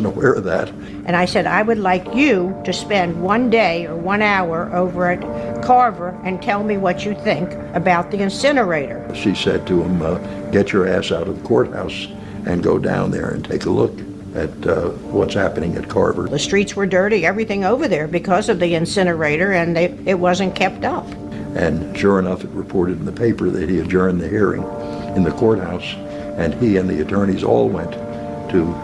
wasn't aware of that. And I said, I would like you to spend 1 day or 1 hour over at Carver and tell me what you think about the incinerator. She said to him, get your ass out of the courthouse and go down there and take a look at what's happening at Carver. The streets were dirty, everything over there because of the incinerator, and it wasn't kept up. And sure enough, it reported in the paper that he adjourned the hearing in the courthouse, and he and the attorneys all went to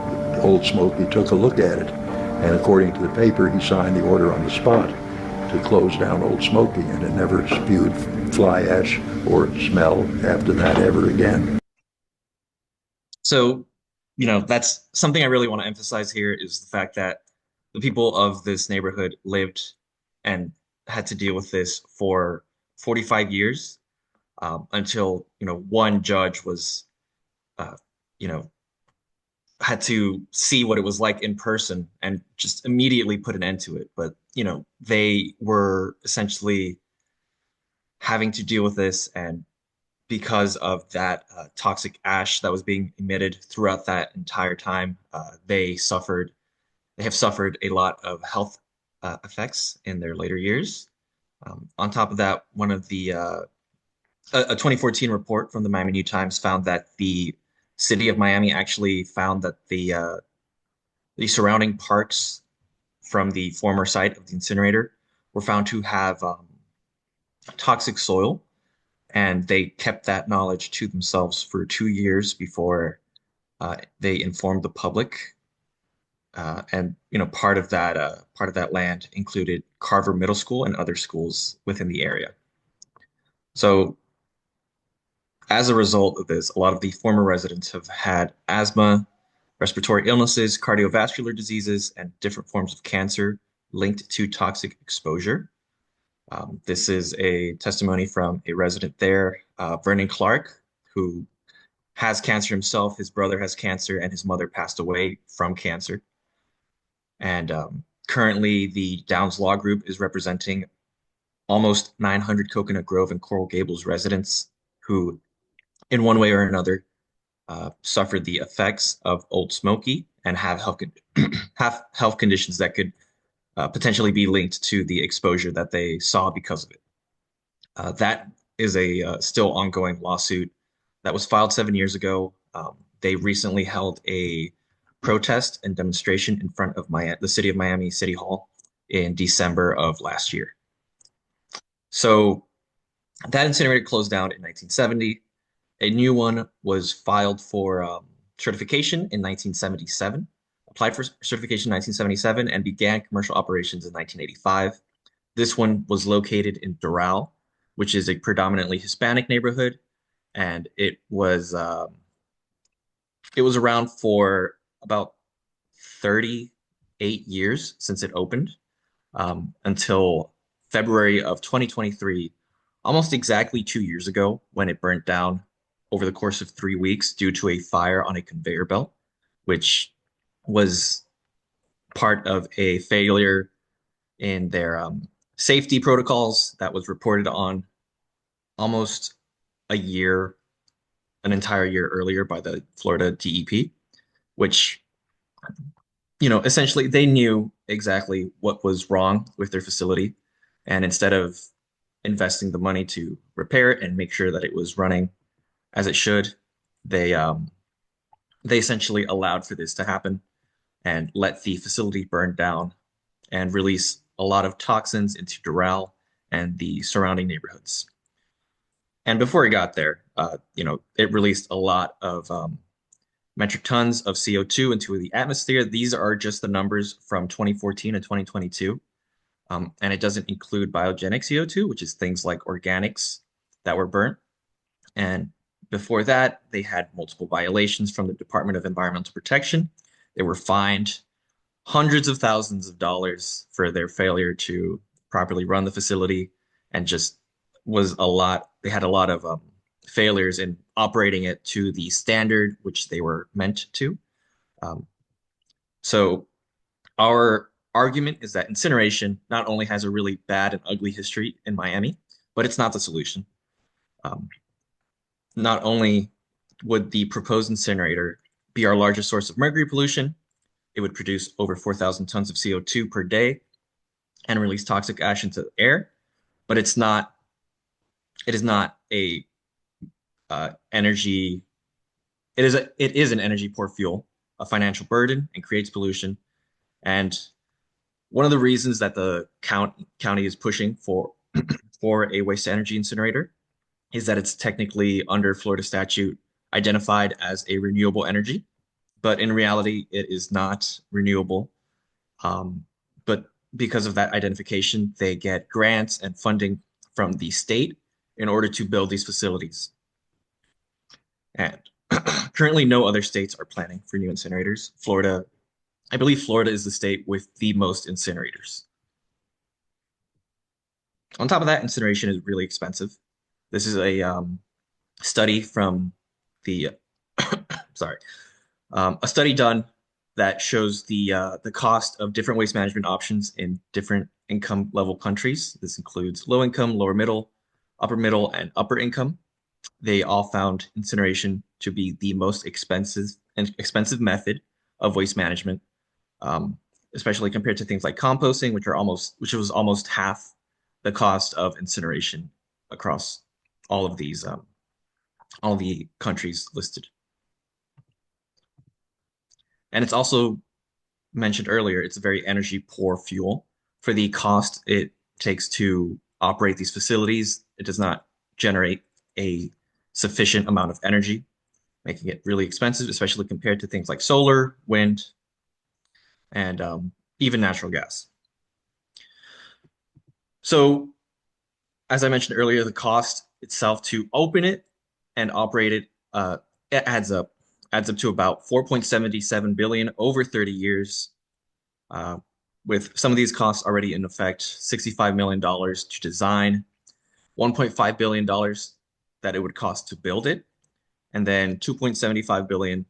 Old Smoky, took a look at it, and according to the paper, he signed the order on the spot to close down Old Smoky, and it never spewed fly ash or smell after that ever again. So, that's something I really want to emphasize here is the fact that the people of this neighborhood lived and had to deal with this for 45 years until, one judge was, you know, had to see what it was like in person and just immediately put an end to it. But, they were essentially having to deal with this, and because of that toxic ash that was being emitted throughout that entire time, they have suffered a lot of health effects in their later years. On top of that, a 2014 report from the Miami New Times found that the city of Miami actually found that the surrounding parks from the former site of the incinerator were found to have toxic soil, and they kept that knowledge to themselves for 2 years before they informed the public. And part of that land included Carver Middle School and other schools within the area. So as a result of this, a lot of the former residents have had asthma, respiratory illnesses, cardiovascular diseases, and different forms of cancer linked to toxic exposure. This is a testimony from a resident there, Vernon Clark, who has cancer himself. His brother has cancer, and his mother passed away from cancer. And currently, the Downs Law Group is representing almost 900 Coconut Grove and Coral Gables residents who, in one way or another, suffered the effects of Old Smoky and have have health conditions that could potentially be linked to the exposure that they saw because of it. That is a still ongoing lawsuit that was filed 7 years ago. They recently held a protest and demonstration in front of the city of Miami City Hall in December of last year. So that incinerator closed down in 1970. A new one was filed for certification in 1977, applied for certification in 1977, and began commercial operations in 1985. This one was located in Doral, which is a predominantly Hispanic neighborhood, and it was around for about 38 years since it opened, until February of 2023, almost exactly 2 years ago, when it burnt down over the course of 3 weeks due to a fire on a conveyor belt, which was part of a failure in their safety protocols that was reported on almost an entire year earlier by the Florida DEP, which, essentially they knew exactly what was wrong with their facility. And instead of investing the money to repair it and make sure that it was running as it should, they essentially allowed for this to happen and let the facility burn down and release a lot of toxins into Doral and the surrounding neighborhoods. And before it got there, it released a lot of metric tons of CO2 into the atmosphere. These are just the numbers from 2014 and 2022. And it doesn't include biogenic CO2, which is things like organics that were burnt. And before that, they had multiple violations from the Department of Environmental Protection. They were fined hundreds of thousands of dollars for their failure to properly run the facility, and just was a lot. They had a lot of failures in operating it to the standard which they were meant to. So our argument is that incineration not only has a really bad and ugly history in Miami, but it's not the solution. Not only would the proposed incinerator be our largest source of mercury pollution, it would produce over 4,000 tons of CO2 per day and release toxic ash into the air. But it is not a energy. It is an energy poor fuel, a financial burden, and creates pollution. And one of the reasons that the county is pushing for for a waste energy incinerator is that it's technically under Florida statute identified as a renewable energy, but in reality, it is not renewable. But because of that identification, they get grants and funding from the state in order to build these facilities. And currently, no other states are planning for new incinerators. I believe Florida is the state with the most incinerators. On top of that, incineration is really expensive. This is a study from the sorry, a study done that shows the cost of different waste management options in different income level countries. This includes low income, lower middle, upper middle, and upper income. They all found incineration to be the most expensive method of waste management, especially compared to things like composting, which was almost half the cost of incineration across all of these all the countries listed. And it's also mentioned earlier, it's a very energy poor fuel. For the cost it takes to operate these facilities, it does not generate a sufficient amount of energy, making it really expensive, especially compared to things like solar, wind, and even natural gas. So, as I mentioned earlier, the cost itself to open it and operate it, it adds up to about 4.77 billion over 30 years, with some of these costs already in effect. $65 million to design, $1.5 billion that it would cost to build it, and then 2.75 billion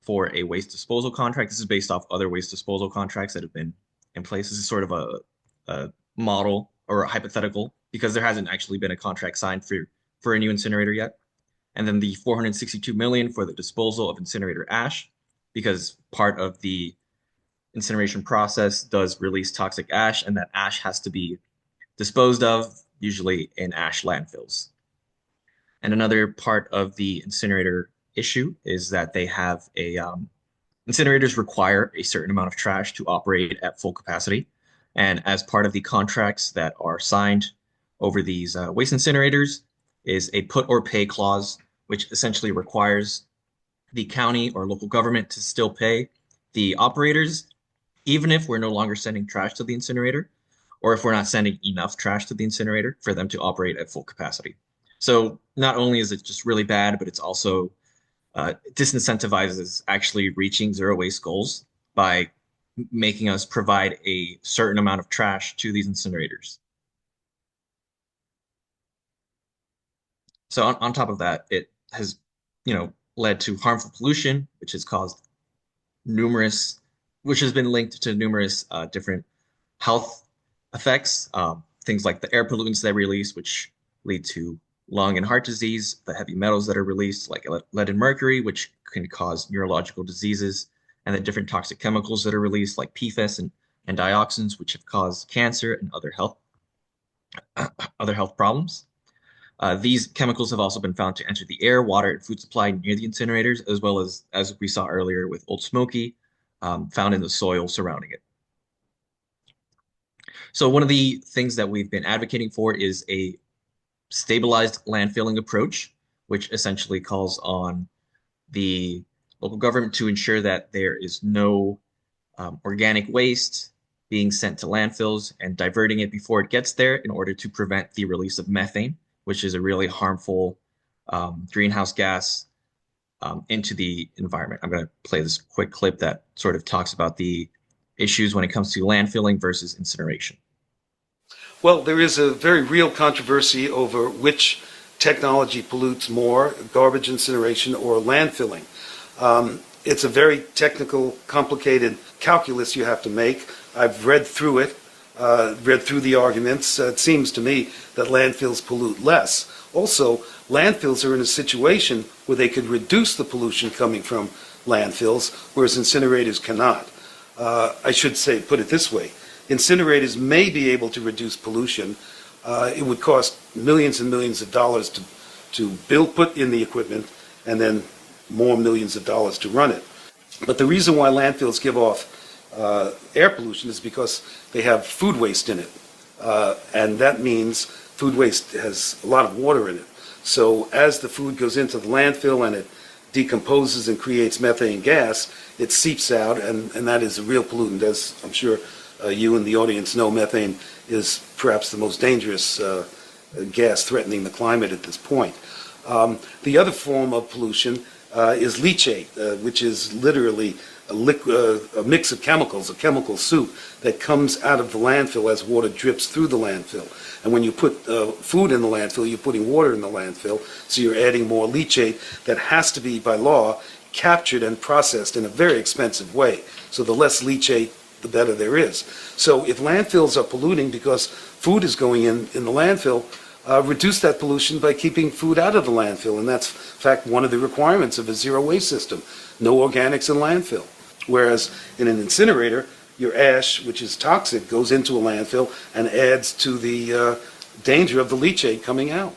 for a waste disposal contract. This is based off other waste disposal contracts that have been in place. This is sort of a model or a hypothetical because there hasn't actually been a contract signed for a new incinerator yet. And then the 462 million for the disposal of incinerator ash, because part of the incineration process does release toxic ash, and that ash has to be disposed of, usually in ash landfills. And another part of the incinerator issue is that they have incinerators require a certain amount of trash to operate at full capacity. And as part of the contracts that are signed over these waste incinerators is a put or pay clause, which essentially requires the county or local government to still pay the operators, even if we're no longer sending trash to the incinerator, or if we're not sending enough trash to the incinerator for them to operate at full capacity. So not only is it just really bad, but it's also disincentivizes actually reaching zero waste goals by making us provide a certain amount of trash to these incinerators. So on top of that, it has, led to harmful pollution, which has been linked to numerous different health effects. Things like the air pollutants they release, which lead to lung and heart disease, the heavy metals that are released, like lead and mercury, which can cause neurological diseases, and the different toxic chemicals that are released, like PFAS and dioxins, which have caused cancer and other health problems. These chemicals have also been found to enter the air, water, and food supply near the incinerators, as well as we saw earlier with Old Smoky, found in the soil surrounding it. So one of the things that we've been advocating for is a stabilized landfilling approach, which essentially calls on the local government to ensure that there is no organic waste being sent to landfills and diverting it before it gets there in order to prevent the release of methane, which is a really harmful greenhouse gas into the environment. I'm going to play this quick clip that sort of talks about the issues when it comes to landfilling versus incineration. Well, there is a very real controversy over which technology pollutes more, garbage incineration or landfilling. It's a very technical, complicated calculus you have to make. I've read through it, read through the arguments. It seems to me that landfills pollute less. Also, landfills are in a situation where they could reduce the pollution coming from landfills, whereas incinerators cannot. I should say, put it this way, incinerators may be able to reduce pollution. It would cost millions and millions of dollars to put in the equipment, and then more millions of dollars to run it. But the reason why landfills give off air pollution is because they have food waste in it. And that means food waste has a lot of water in it. So as the food goes into the landfill and it decomposes and creates methane gas, it seeps out, and that is a real pollutant. As I'm sure you and the audience know, methane is perhaps the most dangerous gas threatening the climate at this point. The other form of pollution is leachate, which is literally a mix of chemicals, a chemical soup that comes out of the landfill as water drips through the landfill. And when you put food in the landfill, you're putting water in the landfill, so you're adding more leachate that has to be, by law, captured and processed in a very expensive way. So the less leachate, the better there is. So if landfills are polluting because food is going in the landfill, reduce that pollution by keeping food out of the landfill. And that's, in fact, one of the requirements of a zero waste system. No organics in landfill. Whereas in an incinerator, your ash, which is toxic, goes into a landfill and adds to the danger of the leachate coming out.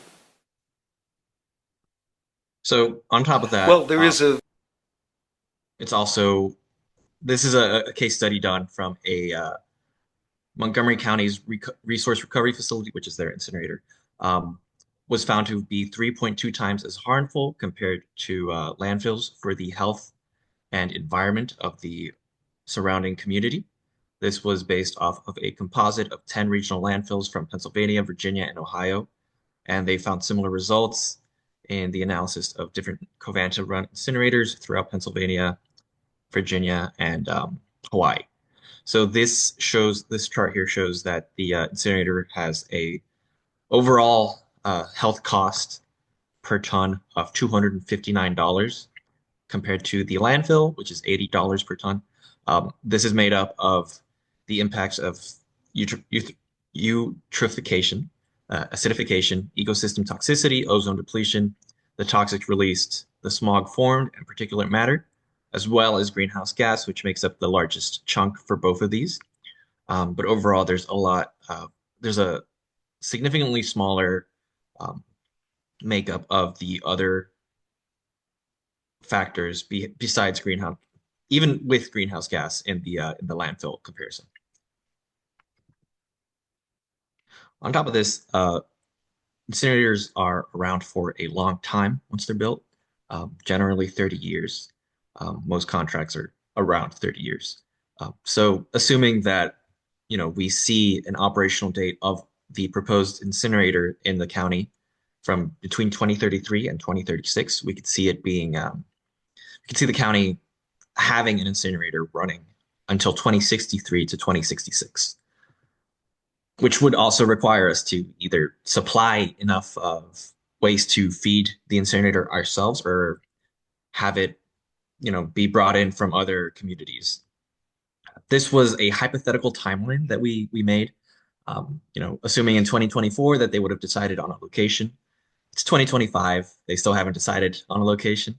So on top of that, Well, there is a... it's also, this is a case study done from a Montgomery County's resource recovery facility, which is their incinerator, was found to be 3.2 times as harmful compared to landfills for the health and environment of the surrounding community. This was based off of a composite of 10 regional landfills from Pennsylvania, Virginia, and Ohio, and they found similar results in the analysis of different Covanta-run incinerators throughout Pennsylvania, Virginia, and Hawaii. So this chart here shows that the incinerator has a overall health cost per ton of $259 compared to the landfill, which is $80 per ton. This is made up of the impacts of eutrophication, acidification, ecosystem toxicity, ozone depletion, the toxic released, the smog formed, and particulate matter, as well as greenhouse gas, which makes up the largest chunk for both of these. But overall, there's a significantly smaller makeup of the other factors besides greenhouse, even with greenhouse gas in the landfill comparison. On top of this, incinerators are around for a long time once they're built, generally 30 years. Most contracts are around 30 years. So assuming that, we see an operational date of the proposed incinerator in the county from between 2033 and 2036, we could see it being, we could see the county having an incinerator running until 2063 to 2066, which would also require us to either supply enough of waste to feed the incinerator ourselves or have it, be brought in from other communities. This was a hypothetical timeline that we made, assuming in 2024 that they would have decided on a location. It's 2025. They still haven't decided on a location.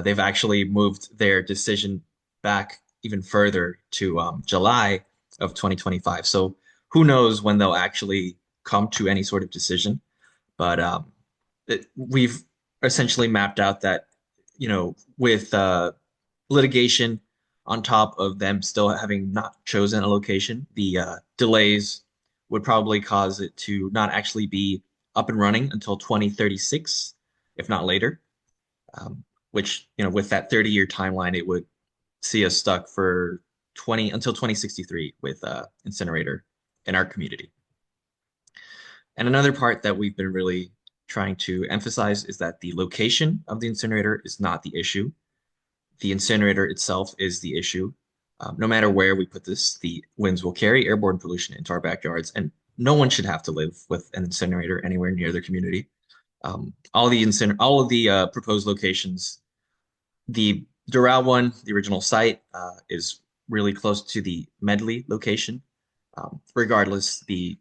They've actually moved their decision back even further to July of 2025. So who knows when they'll actually come to any sort of decision. But we've essentially mapped out that, with litigation on top of them still having not chosen a location, the delays would probably cause it to not actually be up and running until 2036, if not later. Which, with that 30-year timeline, it would see us stuck for until 2063 with incinerator in our community. And another part that we've been really trying to emphasize is that the location of the incinerator is not the issue. The incinerator itself is the issue. No matter where we put this, the winds will carry airborne pollution into our backyards, and no one should have to live with an incinerator anywhere near their community. All of the proposed locations, the Doral one, the original site, is really close to the Medley location. Regardless, the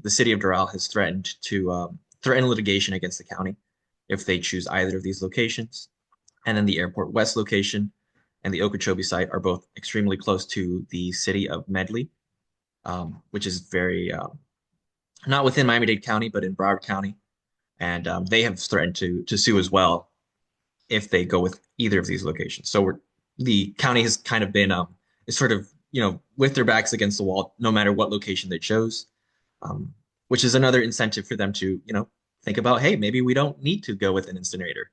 city of Doral has threatened litigation against the county if they choose either of these locations. And then the Airport West location and the Okeechobee site are both extremely close to the city of Medley, which is very not within Miami-Dade County, but in Broward County. And they have threatened to sue as well if they go with either of these locations. So the county has kind of been is sort of with their backs against the wall, no matter what location they chose, which is another incentive for them to think about, hey, maybe we don't need to go with an incinerator,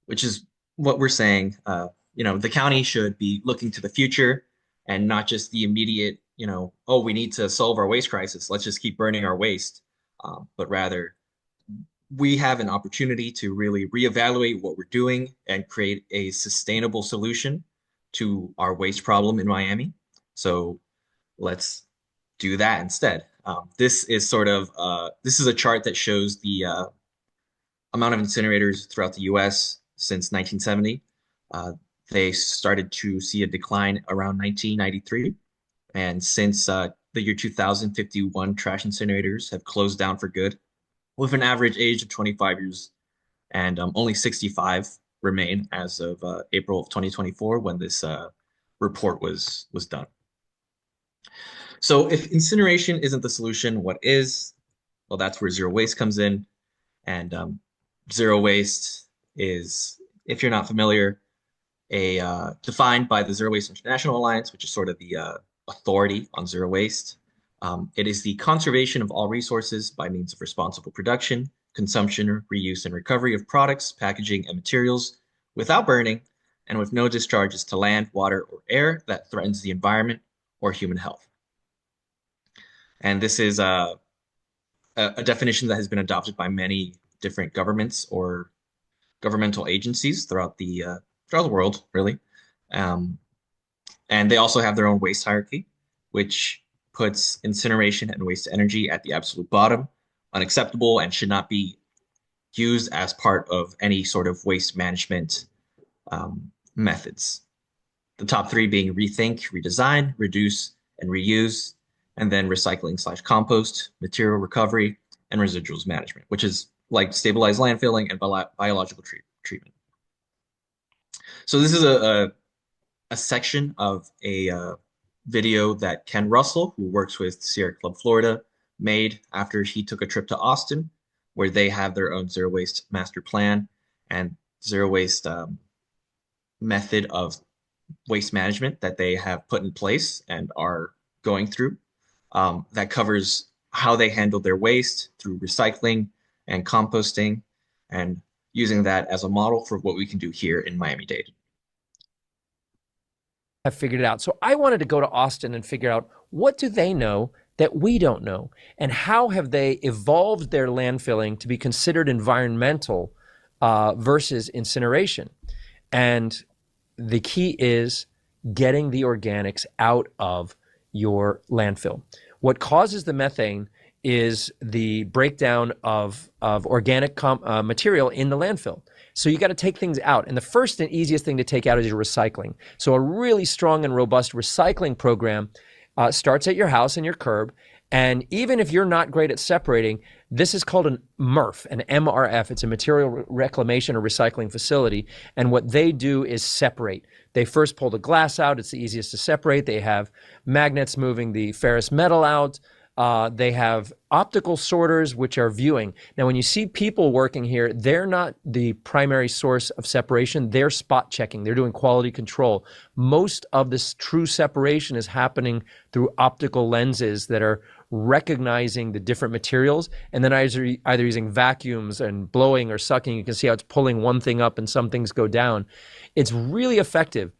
which is what we're saying. The county should be looking to the future and not just the immediate, oh, we need to solve our waste crisis. Let's just keep burning our waste. But rather, we have an opportunity to really reevaluate what we're doing and create a sustainable solution to our waste problem in Miami. So let's do that instead. This is this is a chart that shows the amount of incinerators throughout the U.S. since 1970. They started to see a decline around 1993. And since the year 2000, 51 trash incinerators have closed down for good, with an average age of 25 years, and only 65 remain as of April of 2024 when this report was done. So if incineration isn't the solution, what is? Well, that's where zero waste comes in. And zero waste is, if you're not familiar, defined by the Zero Waste International Alliance, which is sort of the authority on zero waste. It is the conservation of all resources by means of responsible production, consumption, reuse, and recovery of products, packaging, and materials without burning and with no discharges to land, water, or air that threatens the environment or human health. And this is a definition that has been adopted by many different governments or governmental agencies throughout the world, really. And they also have their own waste hierarchy, which puts incineration and waste energy at the absolute bottom, unacceptable, and should not be used as part of any sort of waste management methods. The top three being rethink, redesign, reduce, and reuse, and then recycling/compost, material recovery, and residuals management, which is like stabilized landfilling and biological treatment. So this is a section of a video that Ken Russell, who works with Sierra Club Florida, made after he took a trip to Austin, where they have their own zero waste master plan and zero waste method of waste management that they have put in place and are going through, that covers how they handle their waste through recycling and composting, and using that as a model for what we can do here in Miami-Dade. Have figured it out. So I wanted to go to Austin and figure out, what do they know that we don't know? And how have they evolved their landfilling to be considered environmental versus incineration? And the key is getting the organics out of your landfill. What causes the methane is the breakdown of organic material in the landfill. So you got to take things out. And the first and easiest thing to take out is your recycling. So a really strong and robust recycling program starts at your house and your curb. And even if you're not great at separating, this is called an MRF, an MRF. It's a material reclamation or recycling facility. And what they do is separate. They first pull the glass out. It's the easiest to separate. They have magnets moving the ferrous metal out. They have optical sorters, which are viewing. Now, when you see people working here, they're not the primary source of separation. They're spot checking. They're doing quality control. Most of this true separation is happening through optical lenses that are recognizing the different materials, and then either using vacuums and blowing or sucking. You can see how it's pulling one thing up and some things go down. It's really effective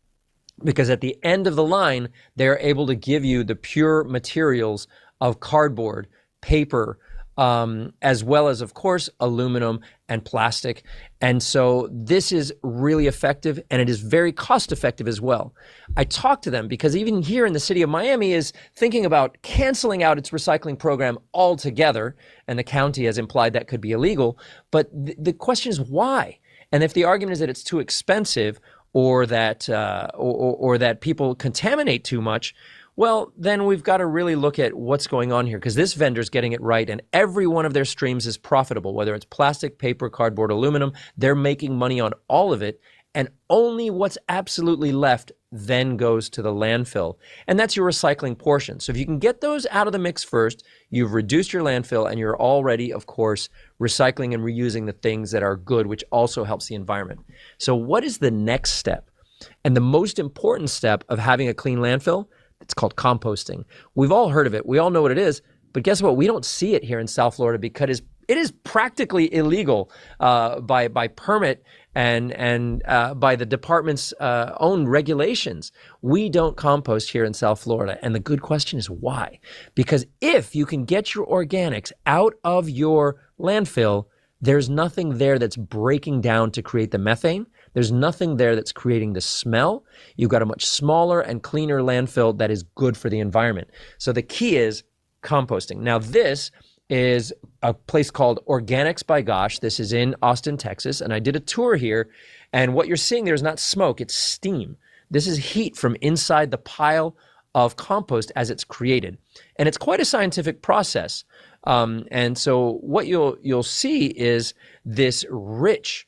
because at the end of the line, they're able to give you the pure materials of cardboard, paper, as well as, of course, aluminum and plastic. And so this is really effective, and it is very cost effective as well. I talked to them because even here in the city of Miami is thinking about canceling out its recycling program altogether, and the county has implied that could be illegal. But the question is why? And if the argument is that it's too expensive or that or that people contaminate too much, well, then we've got to really look at what's going on here, because this vendor's getting it right, and every one of their streams is profitable, whether it's plastic, paper, cardboard, aluminum. They're making money on all of it, and only what's absolutely left then goes to the landfill. And that's your recycling portion. So if you can get those out of the mix first, you've reduced your landfill and you're already, of course, recycling and reusing the things that are good, which also helps the environment. So what is the next step? And the most important step of having a clean landfill, it's called composting. We've all heard of it. We all know what it is. But guess what? We don't see it here in South Florida because it is practically illegal by permit and by the department's own regulations. We don't compost here in South Florida. And the good question is why? Because if you can get your organics out of your landfill, there's nothing there that's breaking down to create the methane. There's nothing there that's creating the smell. You've got a much smaller and cleaner landfill that is good for the environment. So the key is composting. Now, this is a place called Organics by Gosh. This is in Austin, Texas, and I did a tour here, and what you're seeing there is not smoke, it's steam. This is heat from inside the pile of compost as it's created, and it's quite a scientific process. And so what you'll see is this rich,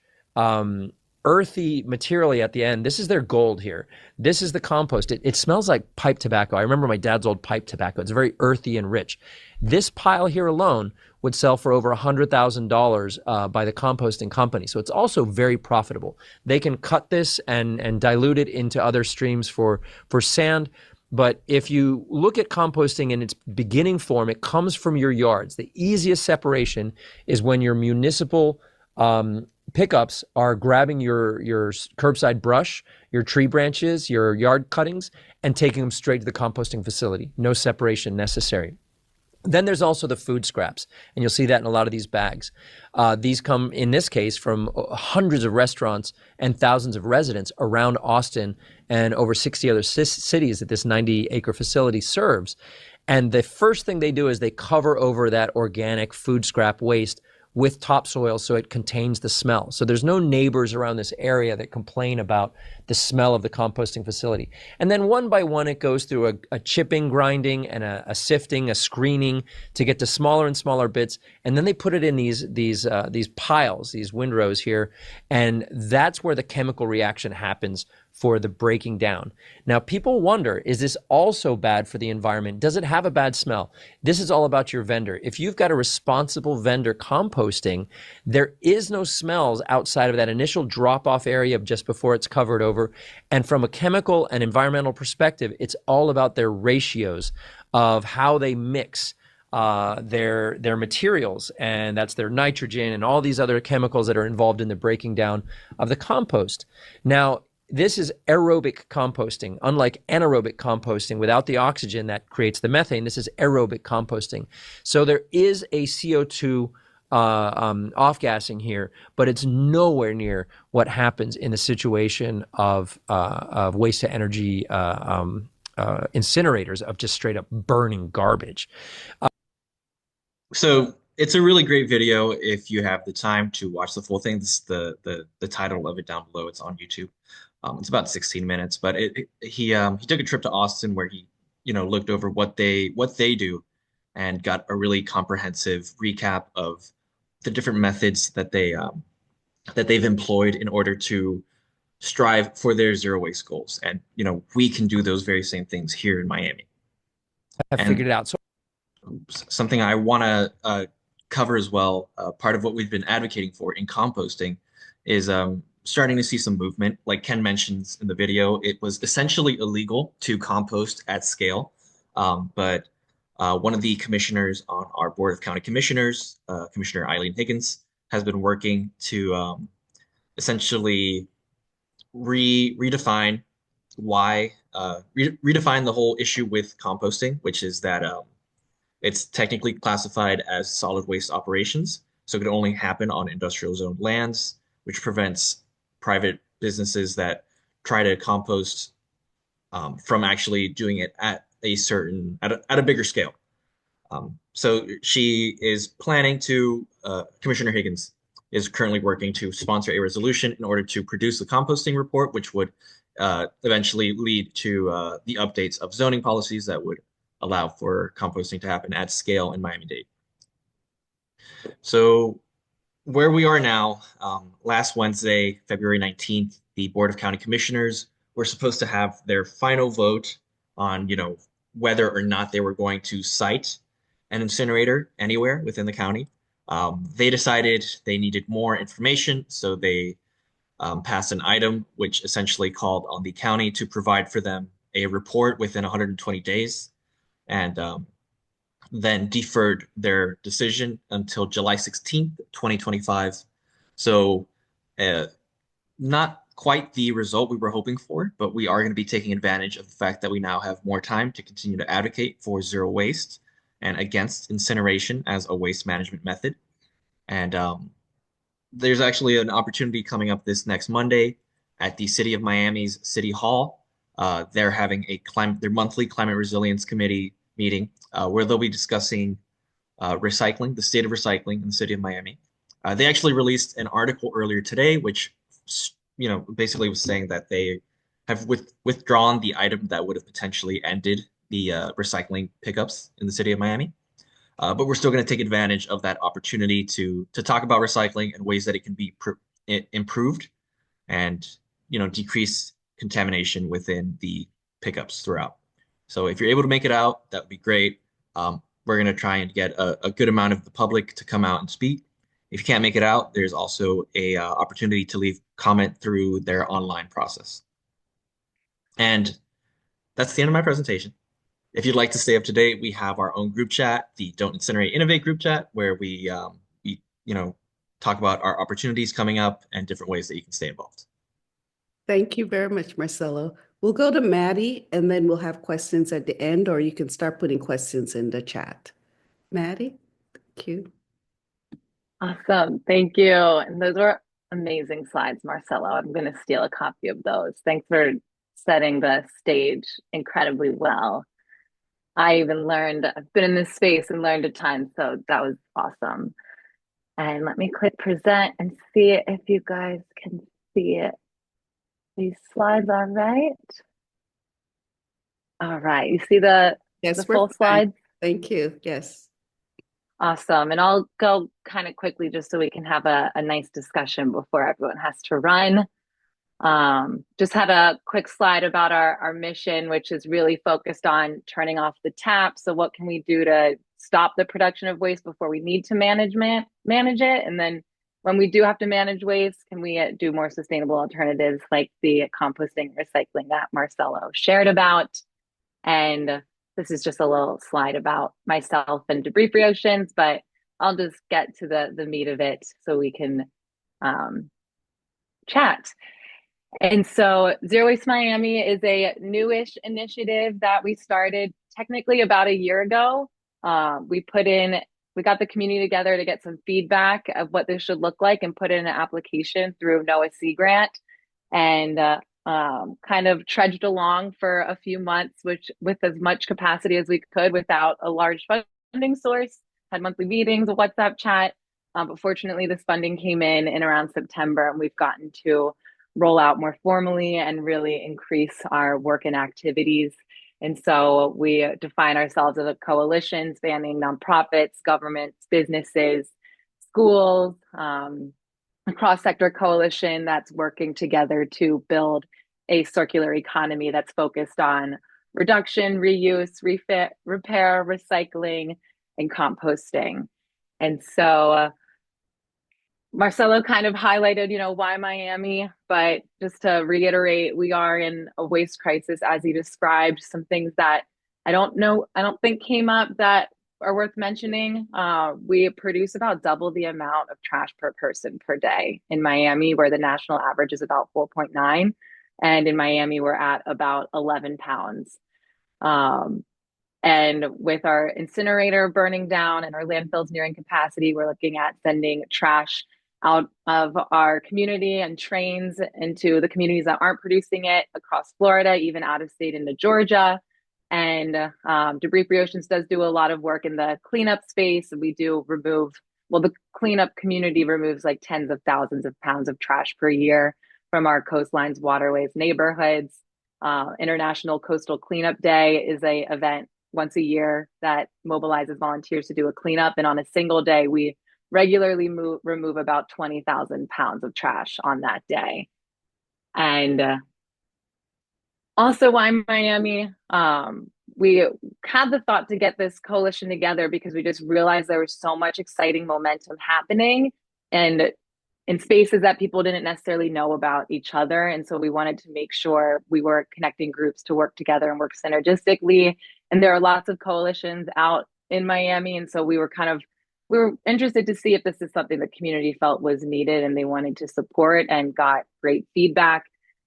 earthy material at the end. This is their gold here. This is the compost. It smells like pipe tobacco. I remember my dad's old pipe tobacco. It's very earthy and rich. This pile here alone would sell for over $100,000 by the composting company. So it's also very profitable. They can cut this and dilute it into other streams for sand. But if you look at composting in its beginning form, it comes from your yards. The easiest separation is when your municipal pickups are grabbing your curbside brush, your tree branches, your yard cuttings, and taking them straight to the composting facility. No separation necessary. Then there's also the food scraps, and you'll see that in a lot of these bags. These come, in this case, from hundreds of restaurants and thousands of residents around Austin and over 60 other cities that this 90-acre facility serves. And the first thing they do is they cover over that organic food scrap waste with topsoil so it contains the smell. So there's no neighbors around this area that complain about the smell of the composting facility. And then one by one, it goes through a chipping, grinding, and a sifting, a screening to get to smaller and smaller bits. And then they put it in these piles, these windrows here. And that's where the chemical reaction happens for the breaking down. Now, people wonder, is this also bad for the environment? Does it have a bad smell? This is all about your vendor. If you've got a responsible vendor composting, there is no smells outside of that initial drop-off area of just before it's covered over. And from a chemical and environmental perspective, it's all about their ratios of how they mix their materials, and that's their nitrogen and all these other chemicals that are involved in the breaking down of the compost. Now, this is aerobic composting. Unlike anaerobic composting without the oxygen that creates the methane, this is aerobic composting. So there is a CO2 off-gassing here, but it's nowhere near what happens in the situation of waste-to-energy incinerators of just straight-up burning garbage. So it's a really great video if you have the time to watch the full thing. This is the title of it down below. It's on YouTube. It's about 16 minutes, but he took a trip to Austin where he looked over what they do and got a really comprehensive recap of the different methods that they've employed in order to strive for their zero waste goals. And we can do those very same things here in Miami. I figured it out. So something I want to cover as well, part of what we've been advocating for in composting is starting to see some movement. Like Ken mentions in the video, it was essentially illegal to compost at scale. But one of the commissioners on our board of county commissioners, Commissioner Eileen Higgins, has been working to essentially redefine redefine the whole issue with composting, which is that it's technically classified as solid waste operations. So it could only happen on industrial zone lands, which prevents private businesses that try to compost from actually doing it at a bigger scale. So she is planning to, Commissioner Higgins is currently working to sponsor a resolution in order to produce the composting report, which would eventually lead to the updates of zoning policies that would allow for composting to happen at scale in Miami-Dade. So where we are now, last Wednesday, February 19th, the Board of County Commissioners were supposed to have their final vote on, whether or not they were going to site an incinerator anywhere within the county. They decided they needed more information, so they passed an item which essentially called on the county to provide for them a report within 120 days, and then deferred their decision until July 16th, 2025. So, not quite the result we were hoping for, but we are going to be taking advantage of the fact that we now have more time to continue to advocate for zero waste and against incineration as a waste management method. And there's actually an opportunity coming up this next Monday at the City of Miami's City Hall. They're having their monthly climate resilience committee meeting where they'll be discussing recycling, the state of recycling in the city of Miami. They actually released an article earlier today, which basically was saying that they have withdrawn the item that would have potentially ended the recycling pickups in the city of Miami. But we're still going to take advantage of that opportunity to talk about recycling and ways that it can be improved and decrease contamination within the pickups throughout. So if you're able to make it out, that would be great. We're going to try and get a good amount of the public to come out and speak. If you can't make it out, there's also a opportunity to leave comment through their online process. And that's the end of my presentation. If you'd like to stay up to date, we have our own group chat, the Don't Incinerate, Innovate group chat, where we talk about our opportunities coming up and different ways that you can stay involved. Thank you very much, Marcelo. We'll go to Maddie, and then we'll have questions at the end, or you can start putting questions in the chat. Maddie, thank you. Awesome. Thank you. And those were amazing slides, Marcelo. I'm going to steal a copy of those. Thanks for setting the stage incredibly well. I even learned, I've been in this space and learned a ton, so that was awesome. And let me click present and see if you guys can see it. These slides are right. All right, you see the full slides? Thank you, yes. Awesome, and I'll go kind of quickly just so we can have a nice discussion before everyone has to run. Just had a quick slide about our mission, which is really focused on turning off the tap. So what can we do to stop the production of waste before we need to manage it? And then when we do have to manage waste, can we do more sustainable alternatives like the composting, recycling that Marcelo shared about? And this is just a little slide about myself and Debris Free Oceans, but I'll just get to the meat of it so we can chat. And so Zero Waste Miami is a newish initiative that we started technically about a year ago. We got the community together to get some feedback of what this should look like and put in an application through NOAA Sea Grant, and kind of trudged along for a few months, which with as much capacity as we could without a large funding source, had monthly meetings, a WhatsApp chat. But fortunately, this funding came in around September, and we've gotten to roll out more formally and really increase our work and activities. And so we define ourselves as a coalition spanning nonprofits, governments, businesses, schools, a cross-sector coalition that's working together to build a circular economy that's focused on reduction, reuse, repair, recycling, and composting. And so Marcelo kind of highlighted, why Miami, but just to reiterate, we are in a waste crisis, as he described. Some things that I don't think came up that are worth mentioning. We produce about double the amount of trash per person per day in Miami, where the national average is about 4.9. And in Miami, we're at about 11 pounds. And with our incinerator burning down and our landfills nearing capacity, we're looking at sending trash out of our community and trains into the communities that aren't producing it across Florida, even out of state into Georgia. And Debris Free Oceans does do a lot of work in the cleanup space. We do the cleanup community removes like tens of thousands of pounds of trash per year from our coastlines, waterways, neighborhoods. International Coastal Cleanup Day is an event once a year that mobilizes volunteers to do a cleanup. And on a single day, we regularly remove about 20,000 pounds of trash on that day. And also, why Miami? We had the thought to get this coalition together because we just realized there was so much exciting momentum happening and in spaces that people didn't necessarily know about each other. And so we wanted to make sure we were connecting groups to work together and work synergistically. And there are lots of coalitions out in Miami. And so we were interested to see if this is something the community felt was needed and they wanted to support, and got great feedback.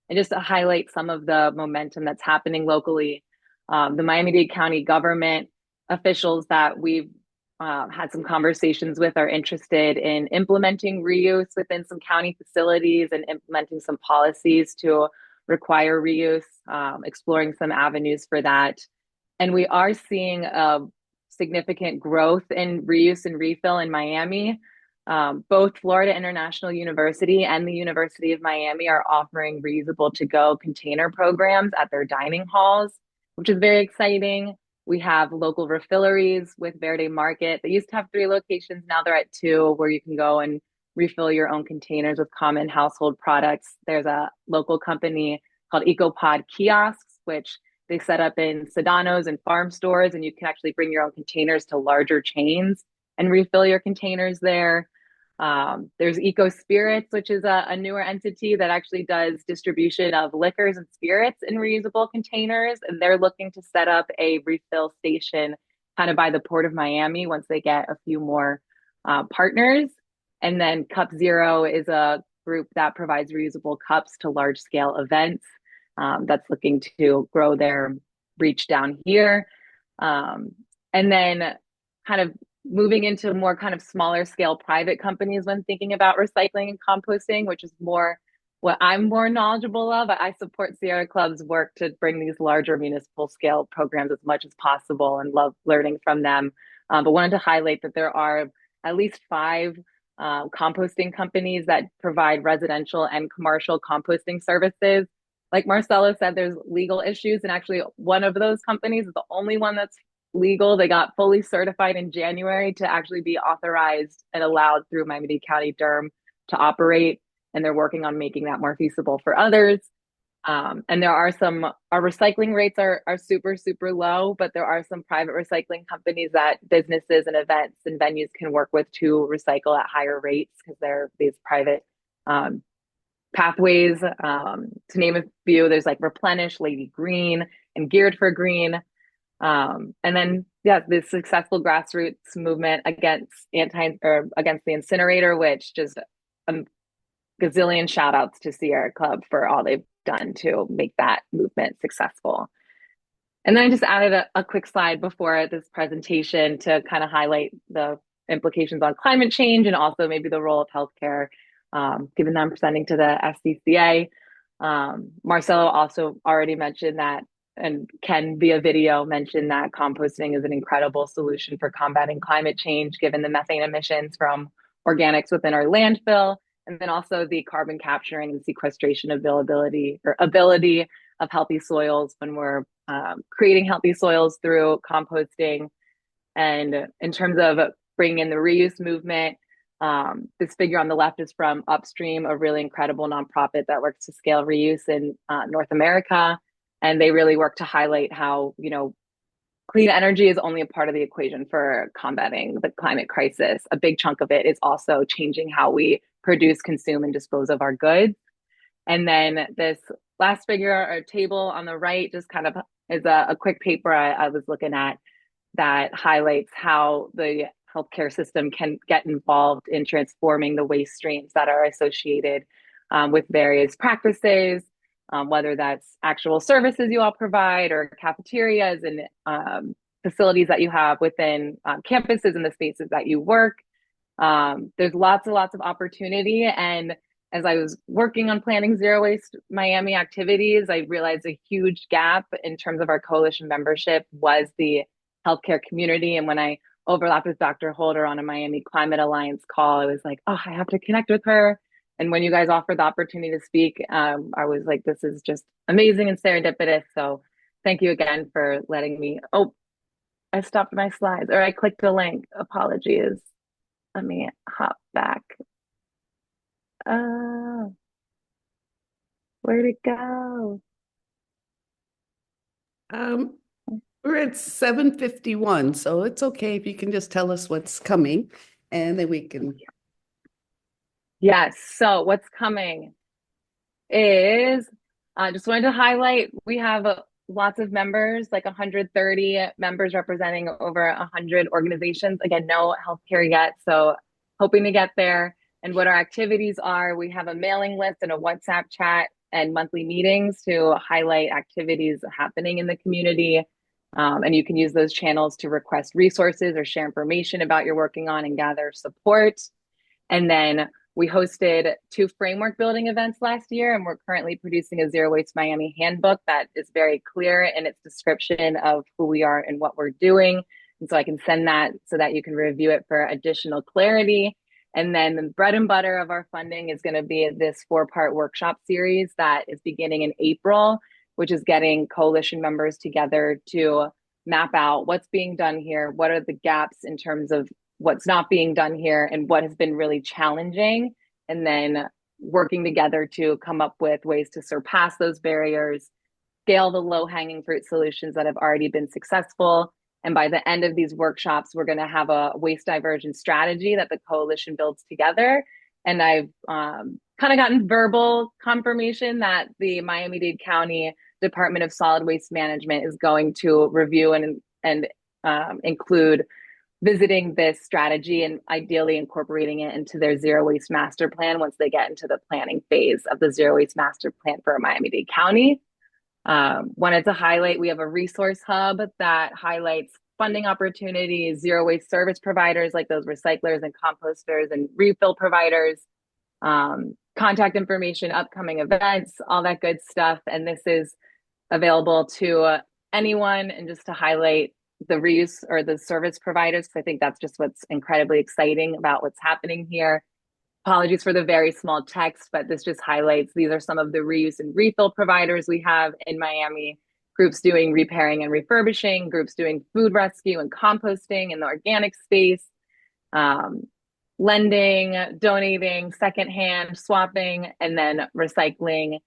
And just to highlight some of the momentum that's happening locally, the Miami-Dade County government officials that we've had some conversations with are interested in implementing reuse within some county facilities and implementing some policies to require reuse, exploring some avenues for that. And we are seeing a significant growth in reuse and refill in Miami. Both Florida International University and the University of Miami are offering reusable to-go container programs at their dining halls, which is very exciting. We have local refilleries with Verde Market. They used to have 3 locations. Now they're at 2, where you can go and refill your own containers with common household products. There's a local company called EcoPod Kiosks, which they set up in Sedanos and farm stores, and you can actually bring your own containers to larger chains and refill your containers there. There's Eco Spirits, which is a newer entity that actually does distribution of liquors and spirits in reusable containers. And they're looking to set up a refill station kind of by the Port of Miami once they get a few more partners. And then Cup Zero is a group that provides reusable cups to large scale events, that's looking to grow their reach down here. And then kind of moving into more kind of smaller scale private companies when thinking about recycling and composting, which is more what I'm more knowledgeable of. I support Sierra Club's work to bring these larger municipal scale programs as much as possible and love learning from them. But wanted to highlight that there are at least 5 composting companies that provide residential and commercial composting services. Like Marcelo said, there's legal issues, and actually one of those companies is the only one that's legal. They got fully certified in January to actually be authorized and allowed through Miami-Dade County Durham to operate, and they're working on making that more feasible for others. And there are our recycling rates are super, super low, but there are some private recycling companies that businesses and events and venues can work with to recycle at higher rates, because they're these private pathways. To name a few, there's like Replenish, Lady Green, and Geared for Green. And then, the successful grassroots movement against the incinerator, which just a gazillion shout outs to Sierra Club for all they've done to make that movement successful. And then I just added a quick slide before this presentation to kind of highlight the implications on climate change and also maybe the role of healthcare, given that I'm presenting to the FCCA. Marcelo also already mentioned that, and Ken via video mentioned that composting is an incredible solution for combating climate change, given the methane emissions from organics within our landfill, and then also the carbon capturing and sequestration ability of healthy soils when we're creating healthy soils through composting. And in terms of bringing in the reuse movement, this figure on the left is from Upstream, a really incredible nonprofit that works to scale reuse in North America. And they really work to highlight how, clean energy is only a part of the equation for combating the climate crisis. A big chunk of it is also changing how we produce, consume, and dispose of our goods. And then this last figure or table on the right just kind of is a quick paper I was looking at that highlights how the healthcare system can get involved in transforming the waste streams that are associated with various practices, whether that's actual services you all provide or cafeterias and facilities that you have within campuses and the spaces that you work. There's lots and lots of opportunity. And as I was working on planning Zero Waste Miami activities, I realized a huge gap in terms of our coalition membership was the healthcare community. And when I overlapped with Dr. Holder on a Miami Climate Alliance call, I was like, oh, I have to connect with her. And when you guys offered the opportunity to speak, I was like, this is just amazing and serendipitous. So thank you again for letting me. Oh, I stopped my slides, or I clicked the link. Apologies. Let me hop back. Where'd it go? Um, we're at 7:51, so it's okay if you can just tell us what's coming and then we can. Yes. So what's coming is just wanted to highlight we have lots of members, like 130 members representing over 100 organizations. Again, no healthcare yet, so hoping to get there. And what our activities are, we have a mailing list and a WhatsApp chat and monthly meetings to highlight activities happening in the community. And you can use those channels to request resources or share information about you're working on and gather support. And then we hosted 2 framework building events last year, and we're currently producing a Zero Waste Miami handbook that is very clear in its description of who we are and what we're doing. And so I can send that so that you can review it for additional clarity. And then the bread and butter of our funding is going to be this 4-part workshop series that is beginning in April, which is getting coalition members together to map out what's being done here, what are the gaps in terms of what's not being done here and what has been really challenging, and then working together to come up with ways to surpass those barriers, scale the low-hanging fruit solutions that have already been successful. And by the end of these workshops, we're going to have a waste diversion strategy that the coalition builds together. And I've kind of gotten verbal confirmation that the Miami-Dade County Department of Solid Waste Management is going to review and include visiting this strategy and ideally incorporating it into their zero waste master plan once they get into the planning phase of the zero waste master plan for Miami-Dade County. Wanted to highlight, we have a resource hub that highlights funding opportunities, zero waste service providers like those recyclers and composters and refill providers, contact information, upcoming events, all that good stuff. And this is available to anyone. And just to highlight the reuse or the service providers, because I think that's just what's incredibly exciting about what's happening here. Apologies for the very small text, but this just highlights these are some of the reuse and refill providers we have in Miami. Groups doing repairing and refurbishing, groups doing food rescue and composting in the organic space, lending, donating, secondhand, swapping, and then recycling,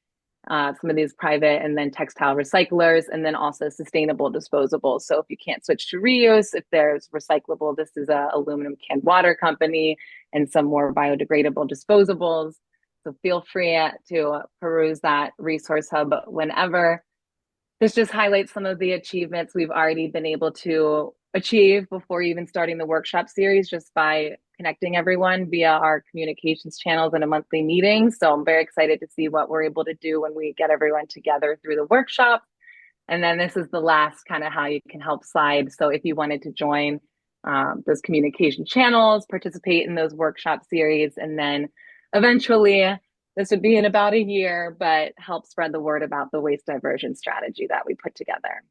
some of these private and then textile recyclers, and then also sustainable disposables. So if you can't switch to reuse, if there's recyclable, this is a aluminum canned water company and some more biodegradable disposables. So feel free to peruse that resource hub whenever. This just highlights some of the achievements we've already been able to achieve before even starting the workshop series, just by connecting everyone via our communications channels and a monthly meeting. So I'm very excited to see what we're able to do when we get everyone together through the workshop. And then this is the last kind of how you can help slide. So if you wanted to join those communication channels, participate in those workshop series, and then eventually, this would be in about a year, but help spread the word about the waste diversion strategy that we put together.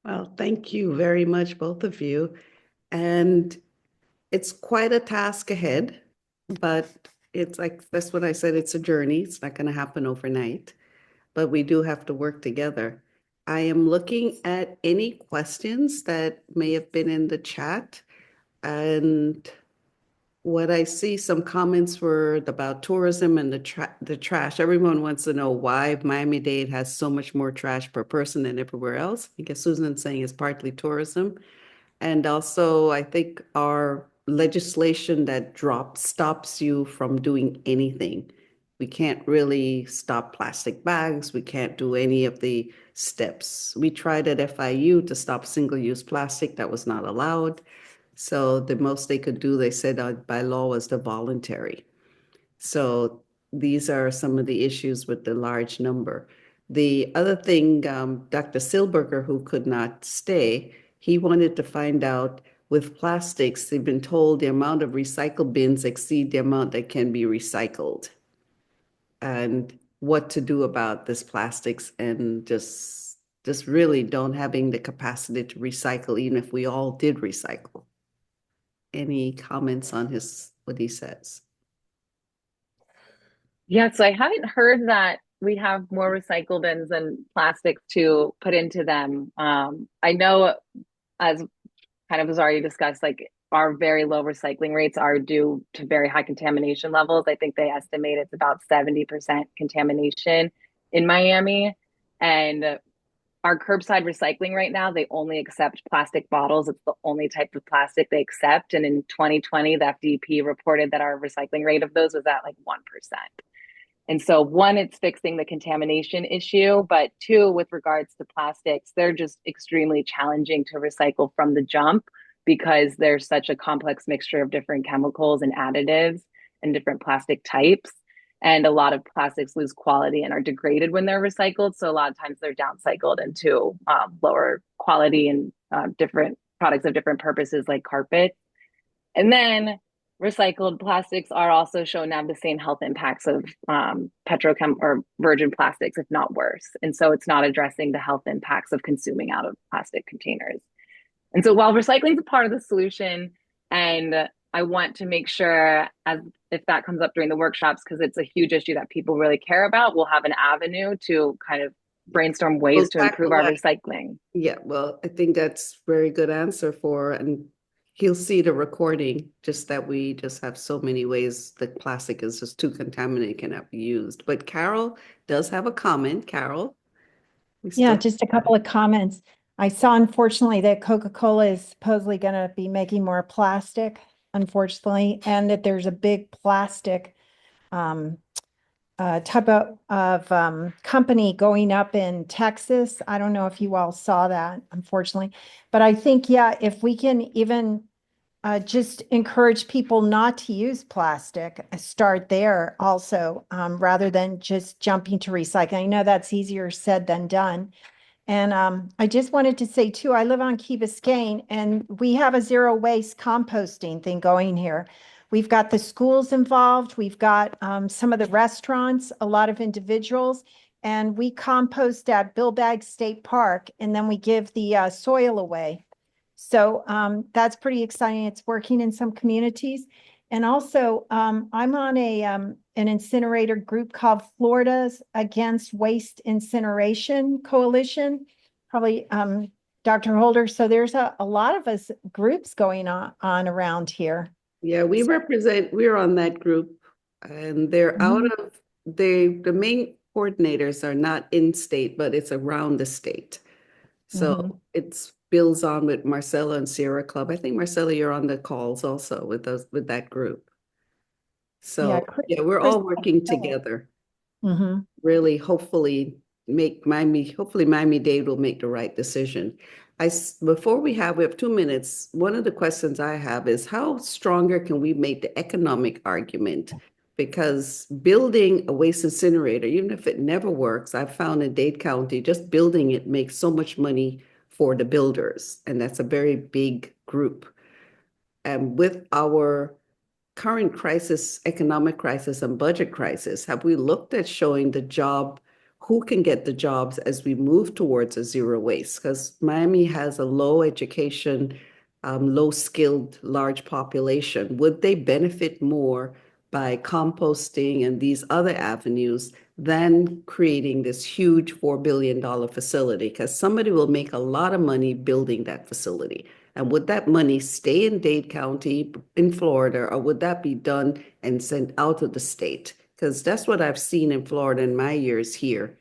Well, thank you very much, both of you. And it's quite a task ahead, but it's like, that's what I said, it's a journey. It's not going to happen overnight, but we do have to work together. I am looking at any questions that may have been in the chat. And what I see, some comments were about tourism and the trash. Everyone wants to know why Miami-Dade has so much more trash per person than everywhere else. I guess Susan's saying it's partly tourism. And also, I think our legislation that stops you from doing anything. We can't really stop plastic bags. We can't do any of the steps. We tried at FIU to stop single-use plastic. That was not allowed. So the most they could do, they said by law, was the voluntary. So these are some of the issues with the large number. The other thing, Dr. Silberger, who could not stay, he wanted to find out with plastics, they've been told the amount of recycle bins exceed the amount that can be recycled. And what to do about this plastics, and just really don't having the capacity to recycle, even if we all did recycle. Any comments on what he says? Yeah, so I haven't heard that we have more recycle bins than plastics to put into them. I know, as kind of was already discussed, like our very low recycling rates are due to very high contamination levels. I think they estimate it's about 70% contamination in Miami. And our curbside recycling right now, they only accept plastic bottles. It's the only type of plastic they accept. And in 2020, the FDP reported that our recycling rate of those was at like 1%. And so, one, it's fixing the contamination issue, but two, with regards to plastics, they're just extremely challenging to recycle from the jump because there's such a complex mixture of different chemicals and additives and different plastic types. And a lot of plastics lose quality and are degraded when they're recycled. So, a lot of times they're downcycled into lower quality and different products of different purposes like carpet. And then recycled plastics are also shown to have the same health impacts of petrochem or virgin plastics, if not worse. And so it's not addressing the health impacts of consuming out of plastic containers. And so while recycling is a part of the solution, and I want to make sure, as if that comes up during the workshops, because it's a huge issue that people really care about, we'll have an avenue to kind of brainstorm ways to improve our recycling. Yeah, well, I think that's very good answer for, and he'll see the recording, just that we just have so many ways that plastic is just too contaminated, cannot be used. But Carol does have a comment. Carol? Yeah, just a couple of comments. I saw, unfortunately, that Coca-Cola is supposedly going to be making more plastic, unfortunately, and that there's a big plastic type of company going up in Texas. I don't know if you all saw that, unfortunately, but I think, yeah, if we can even just encourage people not to use plastic, start there also, rather than just jumping to recycling. I know that's easier said than done. And I just wanted to say too, I live on Key Biscayne and we have a zero waste composting thing going here. We've got the schools involved. We've got some of the restaurants, a lot of individuals, and we compost at Billbag State Park, and then we give the soil away. So that's pretty exciting. It's working in some communities. And also, I'm on an incinerator group called Florida's Against Waste Incineration Coalition, probably Dr. Holder. So there's a lot of us groups going on around here. Yeah, we're on that group, and they're out of, the main coordinators are not in state, but it's around the state. So it's builds on with Marcella and Sierra Club. I think Marcella, you're on the calls also with that group. So yeah, we're all working together. Really, hopefully Miami-Dade will make the right decision. Before we have 2 minutes, one of the questions I have is how stronger can we make the economic argument? Because building a waste incinerator, even if it never works, I've found in Dade County, just building it makes so much money for the builders, and that's a very big group. And with our current crisis, economic crisis and budget crisis, have we looked at showing who can get the jobs as we move towards a zero waste? Because Miami has a low education, low skilled, large population. Would they benefit more by composting and these other avenues than creating this huge $4 billion facility? Because somebody will make a lot of money building that facility. And would that money stay in Dade County in Florida, or would that be done and sent out of the state? Because that's what I've seen in Florida in my years here.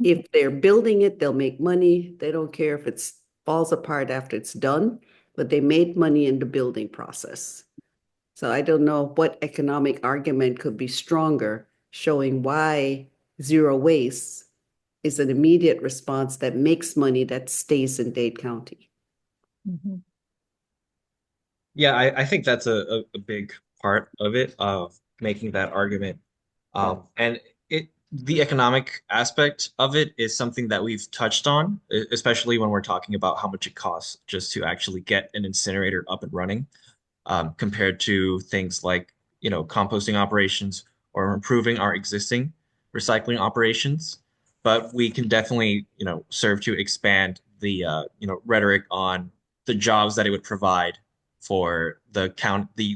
If they're building it, they'll make money. They don't care if it falls apart after it's done, but they made money in the building process. So I don't know what economic argument could be stronger showing why zero waste is an immediate response that makes money that stays in Dade County. Yeah, I think that's a big part of it, of making that argument. And the economic aspect of it is something that we've touched on, especially when we're talking about how much it costs just to actually get an incinerator up and running, compared to things like, composting operations or improving our existing recycling operations. But we can definitely, serve to expand the, rhetoric on the jobs that it would provide for the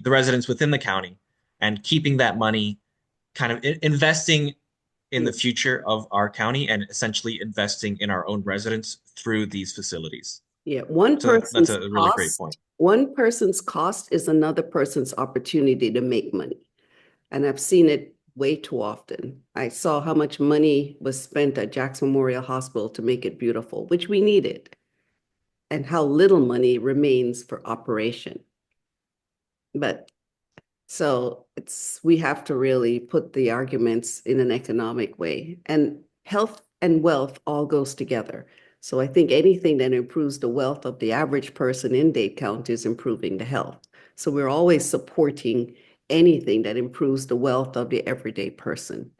residents within the county, and keeping that money, kind of investing in the future of our county, and essentially investing in our own residents through these facilities. Yeah, So that's a really great point. one person's cost is another person's opportunity to make money. And I've seen it way too often. I saw how much money was spent at Jackson Memorial Hospital to make it beautiful, which we needed, and how little money remains for operation. But so we have to really put the arguments in an economic way. And health and wealth all goes together. So I think anything that improves the wealth of the average person in Dade County is improving the health. So we're always supporting anything that improves the wealth of the everyday person,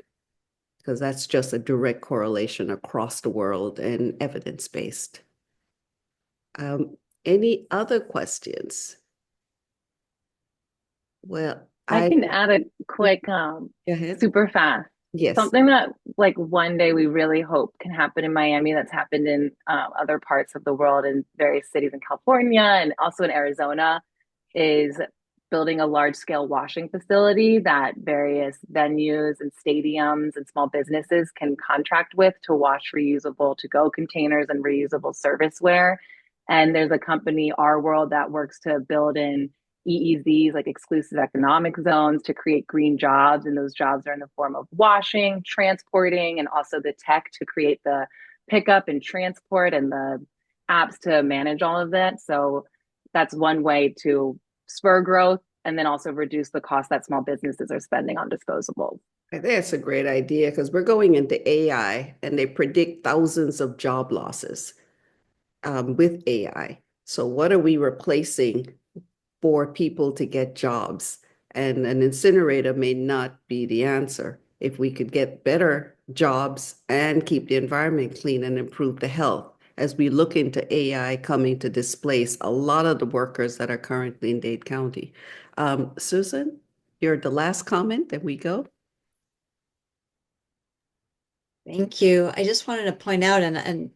because that's just a direct correlation across the world and evidence-based. Any other questions? Well, I can add a quick, go ahead. super fast. Yes. Something that like one day we really hope can happen in Miami that's happened in other parts of the world in various cities in California and also in Arizona is building a large scale washing facility that various venues and stadiums and small businesses can contract with to wash reusable to go containers and reusable serviceware. And there's a company, Our World, that works to build in EEZs, like exclusive economic zones, to create green jobs. And those jobs are in the form of washing, transporting, and also the tech to create the pickup and transport and the apps to manage all of that. So that's one way to spur growth and then also reduce the cost that small businesses are spending on disposables. I think that's a great idea because we're going into AI and they predict thousands of job losses with AI. So what are we replacing for people to get jobs? And an incinerator may not be the answer. If we could get better jobs and keep the environment clean and improve the health, as we look into AI coming to displace a lot of the workers that are currently in Dade County. Susan, you're the last comment, and we go. Thank you. I just wanted to point out, and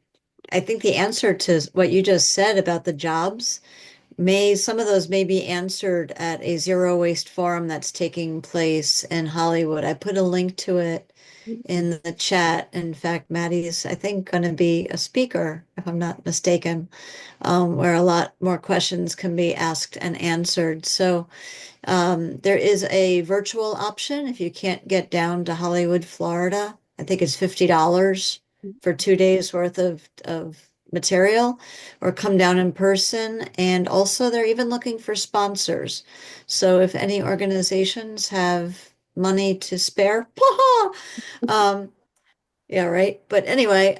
I think the answer to what you just said about the jobs some of those may be answered at a zero waste forum that's taking place in Hollywood. I put a link to it in the chat. In fact, Maddie's, I think, going to be a speaker, if I'm not mistaken, where a lot more questions can be asked and answered. So there is a virtual option if you can't get down to Hollywood, Florida. I think it's $50 for 2 days worth of material, or come down in person. And also they're even looking for sponsors. So if any organizations have money to spare, yeah, right. But anyway,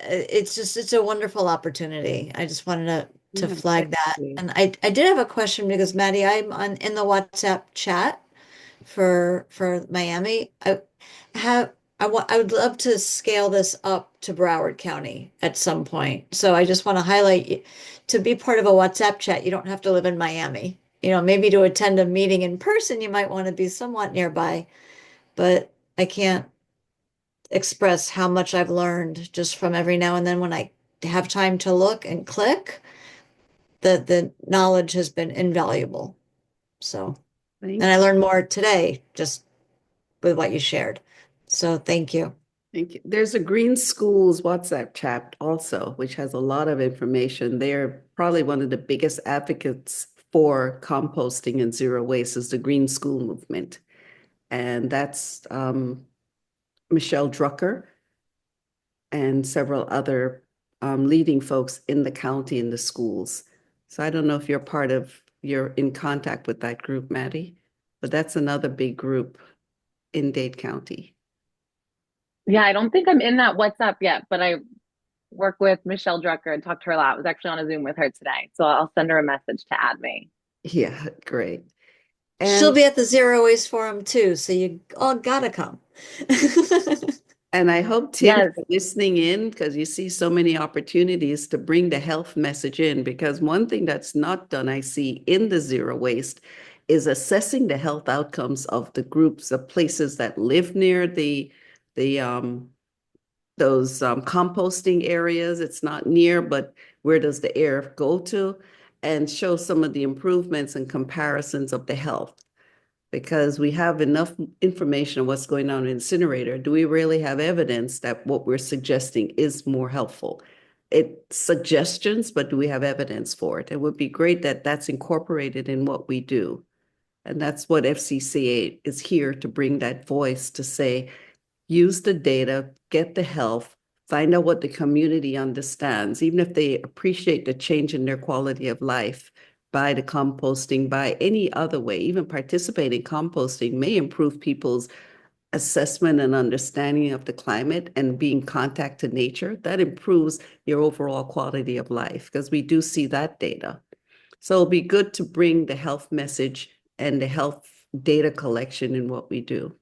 it's a wonderful opportunity. I just wanted to flag that. And I did have a question because Maddie, I'm in the WhatsApp chat for Miami. I would love to scale this up to Broward County at some point. So I just want to highlight, to be part of a WhatsApp chat, you don't have to live in Miami. You know, maybe to attend a meeting in person, you might want to be somewhat nearby, but I can't express how much I've learned just from every now and then when I have time to look and click, the knowledge has been invaluable. So, and I learned more today just with what you shared. So thank you. Thank you. There's a Green Schools WhatsApp chat also, which has a lot of information. They're probably one of the biggest advocates for composting and zero waste is the Green School movement. And that's Michelle Drucker and several other leading folks in the county in the schools. So I don't know if you're in contact with that group, Maddie, but that's another big group in Dade County. Yeah, I don't think I'm in that WhatsApp yet, but I work with Michelle Drucker and talk to her a lot. I was actually on a Zoom with her today. So I'll send her a message to add me. Yeah, great. She'll be at the Zero Waste Forum too, so you all gotta come. And I hope, Tim, you're listening in because you see so many opportunities to bring the health message in, because one thing that's not done, I see, in the zero waste is assessing the health outcomes of the groups of places that live near those composting areas. It's not near, but where does the air go to? And show some of the improvements and comparisons of the health. Because we have enough information on what's going on in Incinerator, do we really have evidence that what we're suggesting is more helpful? it's suggestions, but do we have evidence for it? It would be great that that's incorporated in what we do. And that's what FCCA is here to bring that voice to say, use the data, get the health, find out what the community understands, even if they appreciate the change in their quality of life by the composting, by any other way, even participating in composting may improve people's assessment and understanding of the climate and being contact to nature. That improves your overall quality of life because we do see that data. So it'll be good to bring the health message and the health data collection in what we do.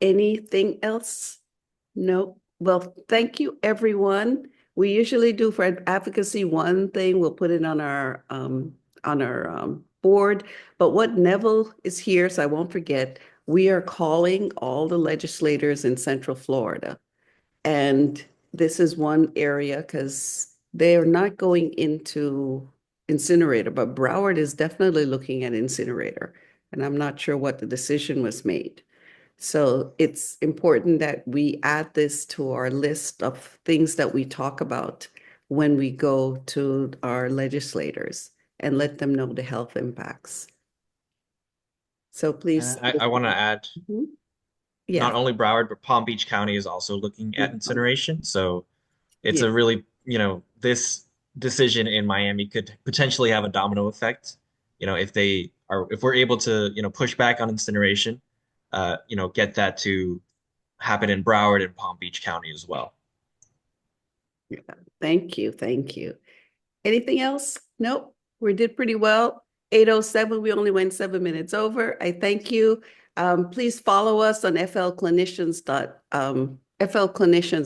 Anything else? No. Well, thank you, everyone. We usually do for advocacy one thing. We'll put it on our board. But what Neville is here, so I won't forget. We are calling all the legislators in Central Florida, and this is one area because they are not going into Incinerator, but Broward is definitely looking at Incinerator, and I'm not sure what the decision was made. So it's important that we add this to our list of things that we talk about when we go to our legislators and let them know the health impacts. So please. I want to add, Mhm. not Yeah, only Broward, but Palm Beach County is also looking at incineration. So it's yeah, a really, this decision in Miami could potentially have a domino effect. If we're able to, push back on incineration, get that to happen in Broward and Palm Beach County as well. yeah. Thank you, thank you. Anything else? Nope, we did pretty well. 8:07, we only went 7 minutes over. I thank you. Please follow us on FL Clinicians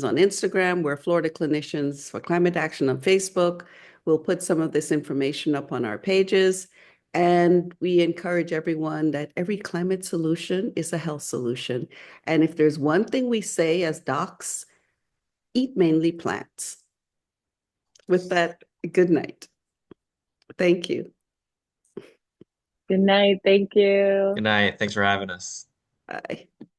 on Instagram. We're Florida Clinicians for Climate Action on Facebook. We'll put some of this information up on our pages. And we encourage everyone that every climate solution is a health solution. And if there's one thing we say as docs, eat mainly plants. With that, good night. Thank you. Good night. Thank you. Good night. Thanks for having us. Bye.